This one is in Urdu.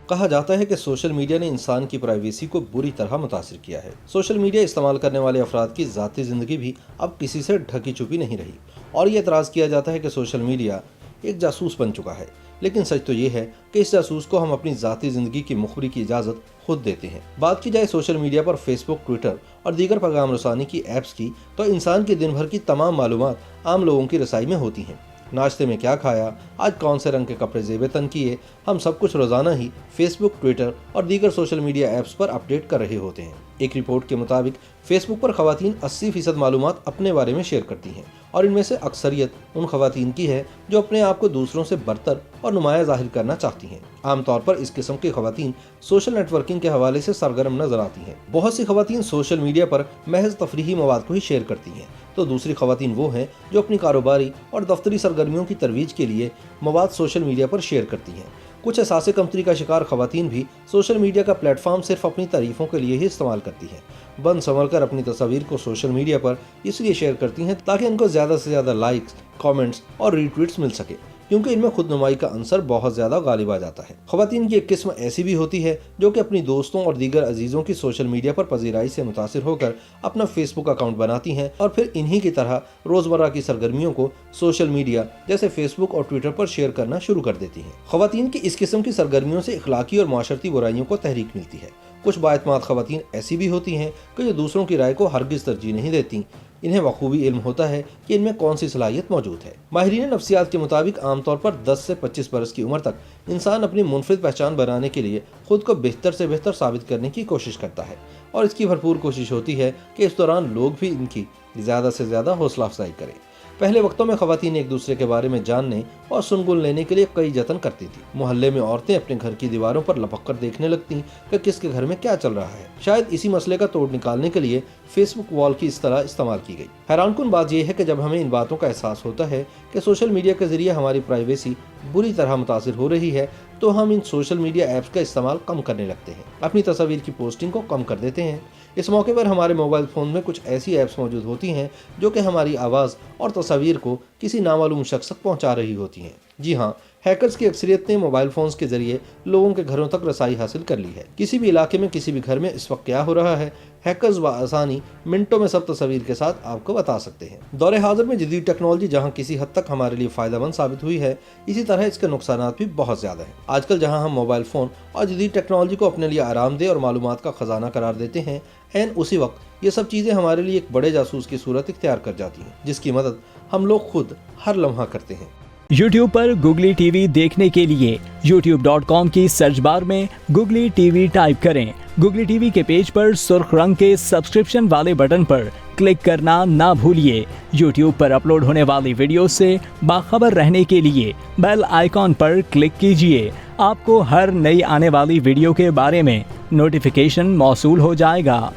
کہا جاتا ہے کہ سوشل میڈیا نے انسان کی پرائیویسی کو بری طرح متاثر کیا ہے۔ سوشل میڈیا استعمال کرنے والے افراد کی ذاتی زندگی بھی اب کسی سے ڈھکی چھپی نہیں رہی، اور یہ اعتراض کیا جاتا ہے کہ سوشل میڈیا ایک جاسوس بن چکا ہے۔ لیکن سچ تو یہ ہے کہ اس جاسوس کو ہم اپنی ذاتی زندگی کی مخبری کی اجازت خود دیتے ہیں۔ بات کی جائے سوشل میڈیا پر فیس بک، ٹویٹر اور دیگر پیغام رسانی کی ایپس کی، تو انسان کی دن بھر کی تمام معلومات عام لوگوں کی رسائی میں ہوتی ہیں۔ ناشتے میں کیا کھایا، آج کون سے رنگ کے کپڑے زیب تن کیے، ہم سب کچھ روزانہ ہی فیس بک، ٹویٹر اور دیگر سوشل میڈیا ایپس پر اپڈیٹ کر رہے ہوتے ہیں۔ ایک رپورٹ کے مطابق فیس بک پر خواتین 80% معلومات اپنے بارے میں شیئر کرتی ہیں، اور ان میں سے اکثریت ان خواتین کی ہے جو اپنے آپ کو دوسروں سے برتر اور نمایاں ظاہر کرنا چاہتی ہیں۔ عام طور پر اس قسم کی خواتین سوشل نیٹ ورکنگ کے حوالے سے سرگرم نظر آتی ہیں۔ بہت سی خواتین سوشل میڈیا پر محض تفریحی مواد کو ہی شیئر کرتی ہیں، تو دوسری خواتین وہ ہیں جو اپنی کاروباری اور دفتری سرگرمیوں کی ترویج کے لیے مواد سوشل میڈیا پر شیئر کرتی ہیں۔ کچھ احساس کمتری کا شکار خواتین بھی سوشل میڈیا کا پلیٹ فارم صرف اپنی تعریفوں کے لیے ہی استعمال کرتی ہیں۔ بن سنور کر اپنی تصاویر کو سوشل میڈیا پر اس لیے شیئر کرتی ہیں تاکہ ان کو زیادہ سے زیادہ لائکس، کامنٹس اور ری ٹویٹس مل سکے، کیونکہ ان میں خود نمائی کا عنصر بہت زیادہ غالب آ جاتا ہے۔ خواتین کی ایک قسم ایسی بھی ہوتی ہے جو کہ اپنی دوستوں اور دیگر عزیزوں کی سوشل میڈیا پر پذیرائی سے متاثر ہو کر اپنا فیس بک اکاؤنٹ بناتی ہیں، اور پھر انہی کی طرح روزمرہ کی سرگرمیوں کو سوشل میڈیا جیسے فیس بک اور ٹویٹر پر شیئر کرنا شروع کر دیتی ہیں۔ خواتین کی اس قسم کی سرگرمیوں سے اخلاقی اور معاشرتی برائیوں کو تحریک ملتی ہے۔ کچھ بااعتماد خواتین ایسی بھی ہوتی ہیں کہ جو دوسروں کی رائے کو ہرگز ترجیح نہیں دیتی۔ انہیں بخوبی علم ہوتا ہے کہ ان میں کون سی صلاحیت موجود ہے۔ ماہرین نفسیات کے مطابق عام طور پر 10 سے 25 برس کی عمر تک انسان اپنی منفرد پہچان بنانے کے لیے خود کو بہتر سے بہتر ثابت کرنے کی کوشش کرتا ہے، اور اس کی بھرپور کوشش ہوتی ہے کہ اس دوران لوگ بھی ان کی زیادہ سے زیادہ حوصلہ افزائی کریں۔ پہلے وقتوں میں خواتین ایک دوسرے کے بارے میں جاننے اور سنگن لینے کے لیے کئی جتن کرتی تھی۔ محلے میں عورتیں اپنے گھر کی دیواروں پر لپک کر دیکھنے لگتیں کہ کس کے گھر میں کیا چل رہا ہے۔ شاید اسی مسئلے کا توڑ نکالنے کے لیے فیس بک وال کی اصطلاح استعمال کی گئی۔ حیران کن بات یہ ہے کہ جب ہمیں ان باتوں کا احساس ہوتا ہے کہ سوشل میڈیا کے ذریعے ہماری پرائیویسی بری طرح متاثر ہو رہی ہے، تو ہم ان سوشل میڈیا ایپس کا استعمال کم کرنے لگتے ہیں، اپنی تصاویر کی پوسٹنگ کو کم کر دیتے ہیں۔ اس موقع پر ہمارے موبائل فون میں کچھ ایسی ایپس موجود ہوتی ہیں جو کہ ہماری آواز اور تصاویر کو کسی نامعلوم شخص تک پہنچا رہی ہوتی ہیں۔ جی ہاں، ہیکرز کی اکثریت نے موبائل فونز کے ذریعے لوگوں کے گھروں تک رسائی حاصل کر لی ہے۔ کسی بھی علاقے میں کسی بھی گھر میں اس وقت کیا ہو رہا ہے، ہیکرز بآسانی منٹوں میں سب تصاویر کے ساتھ آپ کو بتا سکتے ہیں۔ دور حاضر میں جدید ٹیکنالوجی جہاں کسی حد تک ہمارے لیے فائدہ مند ثابت ہوئی ہے، اسی طرح اس کے نقصانات بھی بہت زیادہ ہیں۔ آج کل جہاں ہم موبائل فون اور جدید ٹیکنالوجی کو اپنے لیے آرام دہ اور معلومات کا خزانہ قرار دیتے ہیں، اسی وقت یہ سب چیزیں ہمارے لیے ایک بڑے جاسوس کی صورت اختیار کر جاتی ہیں، جس کی مدد ہم لوگ خود ہر لمحہ کرتے ہیں۔ یوٹیوب پر گوگلی ٹی وی دیکھنے کے لیے youtube.com کی سرچ بار میں گوگلی ٹی وی ٹائپ کریں۔ گوگلی ٹی وی کے پیج پر سرخ رنگ کے سبسکرپشن والے بٹن پر کلک کرنا نہ بھولیے۔ یوٹیوب پر اپلوڈ ہونے والی ویڈیو سے باخبر رہنے کے لیے بیل آئیکن پر کلک کیجیے۔ آپ کو ہر نئی آنے والی ویڈیو کے بارے میں نوٹیفیکیشن موصول ہو جائے گا۔